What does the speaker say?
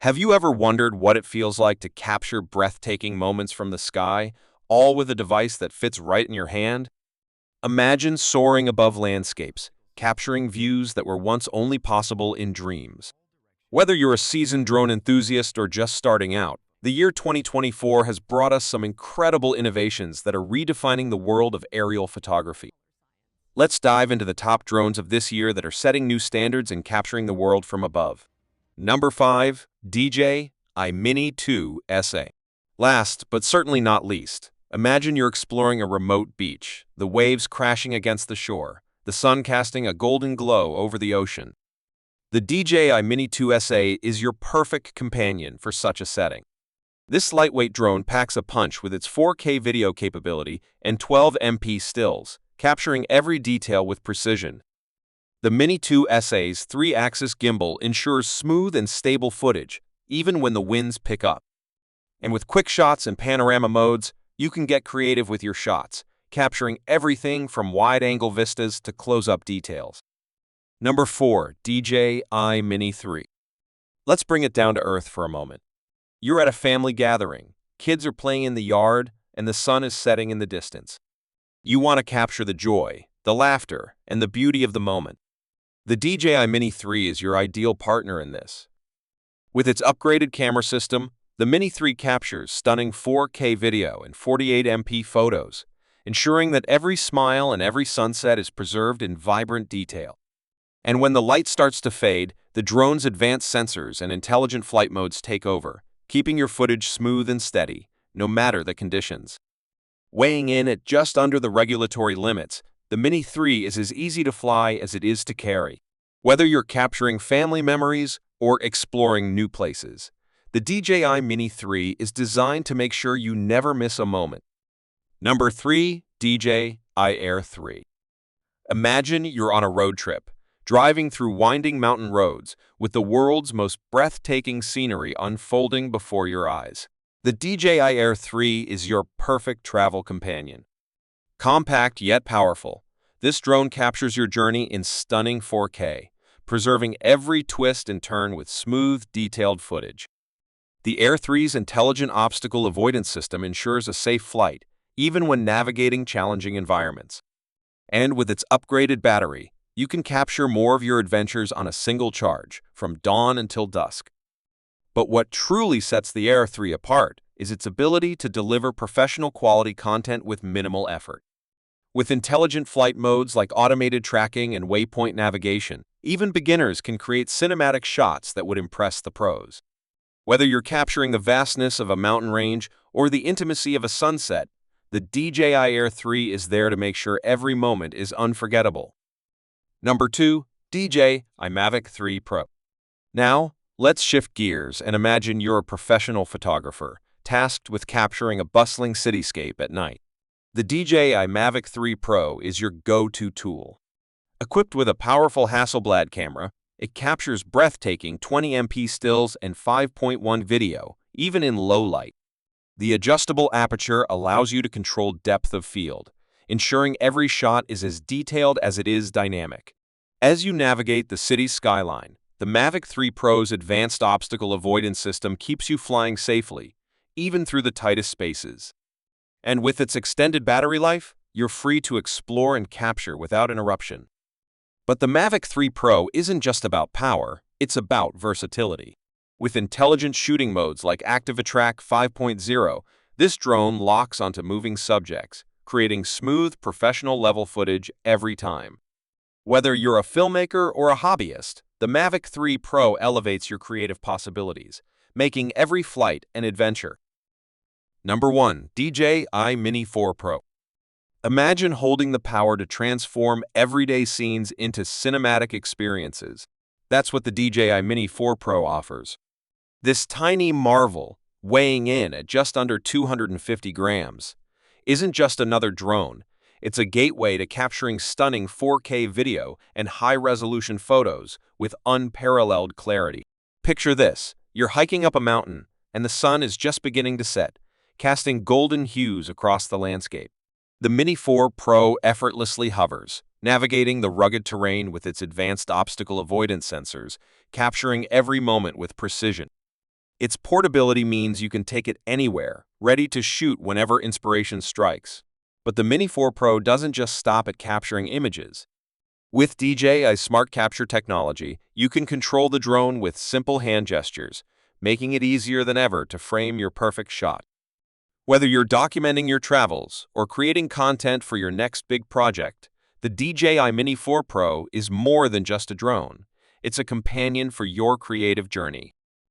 Have you ever wondered what it feels like to capture breathtaking moments from the sky, all with a device that fits right in your hand? Imagine soaring above landscapes, capturing views that were once only possible in dreams. Whether you're a seasoned drone enthusiast or just starting out, the year 2024 has brought us some incredible innovations that are redefining the world of aerial photography. Let's dive into the top drones of this year that are setting new standards in capturing the world from above. Number 5. DJI Mini4 SA. Last, but certainly not least, imagine you're exploring a remote beach, the waves crashing against the shore, the sun casting a golden glow over the ocean. The DJI Mini4 SA is your perfect companion for such a setting. This lightweight drone packs a punch with its 4K video capability and 12MP stills, capturing every detail with precision. The Mini4 SA's 3-axis gimbal ensures smooth and stable footage, even when the winds pick up. And with quick shots and panorama modes, you can get creative with your shots, capturing everything from wide-angle vistas to close-up details. Number 4. DJI Mini3. Let's bring it down to earth for a moment. You're at a family gathering, kids are playing in the yard, and the sun is setting in the distance. You want to capture the joy, the laughter, and the beauty of the moment. The DJI Mini3 is your ideal partner in this. With its upgraded camera system, the Mini3 captures stunning 4K video and 48MP photos, ensuring that every smile and every sunset is preserved in vibrant detail. And when the light starts to fade, the drone's advanced sensors and intelligent flight modes take over, keeping your footage smooth and steady, no matter the conditions. Weighing in at just under the regulatory limits, the Mini3 is as easy to fly as it is to carry. Whether you're capturing family memories or exploring new places, the DJI Mini3 is designed to make sure you never miss a moment. Number 3. DJI Air 3. Imagine you're on a road trip, driving through winding mountain roads with the world's most breathtaking scenery unfolding before your eyes. The DJI Air 3 is your perfect travel companion. Compact yet powerful, this drone captures your journey in stunning 4K, preserving every twist and turn with smooth, detailed footage. The Air 3's intelligent obstacle avoidance system ensures a safe flight, even when navigating challenging environments. And with its upgraded battery, you can capture more of your adventures on a single charge, from dawn until dusk. But what truly sets the Air 3 apart is its ability to deliver professional quality content with minimal effort. With intelligent flight modes like automated tracking and waypoint navigation, even beginners can create cinematic shots that would impress the pros. Whether you're capturing the vastness of a mountain range or the intimacy of a sunset, the DJI Air 3 is there to make sure every moment is unforgettable. Number 2. DJI Mavic 3 Pro. Now, let's shift gears and imagine you're a professional photographer, tasked with capturing a bustling cityscape at night. The DJI Mavic 3 Pro is your go-to tool. Equipped with a powerful Hasselblad camera, it captures breathtaking 20MP stills and 5.1 video, even in low light. The adjustable aperture allows you to control depth of field, ensuring every shot is as detailed as it is dynamic. As you navigate the city's skyline, the Mavic 3 Pro's advanced obstacle avoidance system keeps you flying safely, even through the tightest spaces. And with its extended battery life, you're free to explore and capture without interruption. But the Mavic 3 Pro isn't just about power, it's about versatility. With intelligent shooting modes like Active Attract 5.0, this drone locks onto moving subjects, creating smooth, professional-level footage every time. Whether you're a filmmaker or a hobbyist, the Mavic 3 Pro elevates your creative possibilities, making every flight an adventure. Number 1. DJI Mini4 Pro. Imagine holding the power to transform everyday scenes into cinematic experiences. That's what the DJI Mini4 Pro offers. This tiny marvel, weighing in at just under 250 grams, isn't just another drone. It's a gateway to capturing stunning 4K video and high-resolution photos with unparalleled clarity. Picture this: you're hiking up a mountain, and the sun is just beginning to set, casting golden hues across the landscape. The Mini4 Pro effortlessly hovers, navigating the rugged terrain with its advanced obstacle avoidance sensors, capturing every moment with precision. Its portability means you can take it anywhere, ready to shoot whenever inspiration strikes. But the Mini 4 Pro doesn't just stop at capturing images. With DJI Smart Capture technology, you can control the drone with simple hand gestures, making it easier than ever to frame your perfect shot. Whether you're documenting your travels or creating content for your next big project, the DJI Mini 4 Pro is more than just a drone. It's a companion for your creative journey.